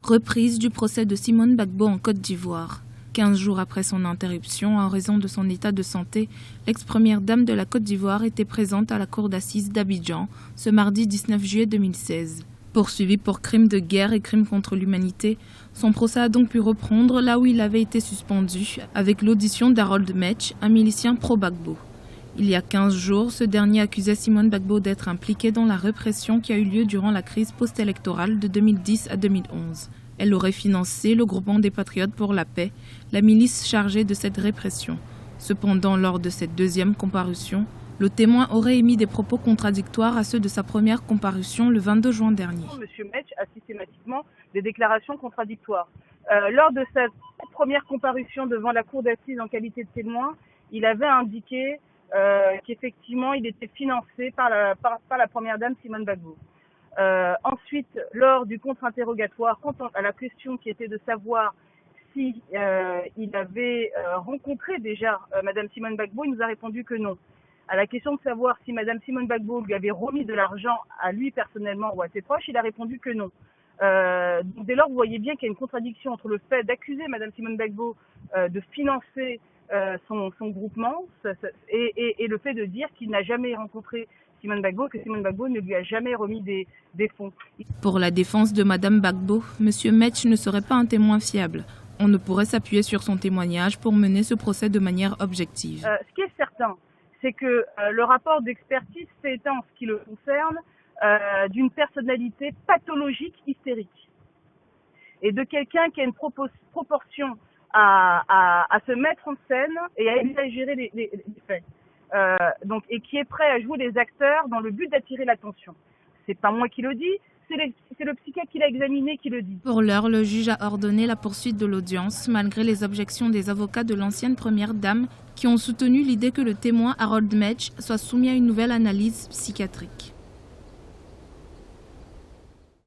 Reprise du procès de Simone Gbagbo en Côte d'Ivoire. 15 jours après son interruption, en raison de son état de santé, l'ex-première dame de la Côte d'Ivoire était présente à la cour d'assises d'Abidjan ce mardi 19 juillet 2016. Poursuivi pour crimes de guerre et crimes contre l'humanité, son procès a donc pu reprendre là où il avait été suspendu, avec l'audition d'Harold Metsch, un milicien pro-Gbagbo. Il y a 15 jours, ce dernier accusait Simone Gbagbo d'être impliquée dans la répression qui a eu lieu durant la crise post-électorale de 2010 à 2011. Elle aurait financé le groupement des Patriotes pour la paix, la milice chargée de cette répression. Cependant, lors de cette deuxième comparution, le témoin aurait émis des propos contradictoires à ceux de sa première comparution le 22 juin dernier. M. Metsch a systématiquement des déclarations contradictoires. Lors de sa première comparution devant la cour d'assises en qualité de témoin, il avait indiqué qu'effectivement il était financé par la première dame Simone Gbagbo. Ensuite, lors du contre-interrogatoire, quant à la question qui était de savoir si il avait rencontré déjà Madame Simone Gbagbo, il nous a répondu que non. À la question de savoir si Madame Simone Gbagbo lui avait remis de l'argent à lui personnellement ou à ses proches, il a répondu que non. Donc dès lors, vous voyez bien qu'il y a une contradiction entre le fait d'accuser Madame Simone Gbagbo de financer son groupement et le fait de dire qu'il n'a jamais rencontré Simone Gbagbo, que Simone Gbagbo ne lui a jamais remis des fonds. Pour la défense de Madame Gbagbo, M. Metsch ne serait pas un témoin fiable. On ne pourrait s'appuyer sur son témoignage pour mener ce procès de manière objective. Ce qui est certain, c'est que le rapport d'expertise fait état en ce qui le concerne d'une personnalité pathologique hystérique et de quelqu'un qui a une proportion à se mettre en scène et à exagérer les faits. Et qui est prêt à jouer les acteurs dans le but d'attirer l'attention. C'est pas moi qui le dis, c'est le psychiatre qui l'a examiné qui le dit. Pour l'heure, le juge a ordonné la poursuite de l'audience, malgré les objections des avocats de l'ancienne première dame qui ont soutenu l'idée que le témoin Harold Metsch soit soumis à une nouvelle analyse psychiatrique.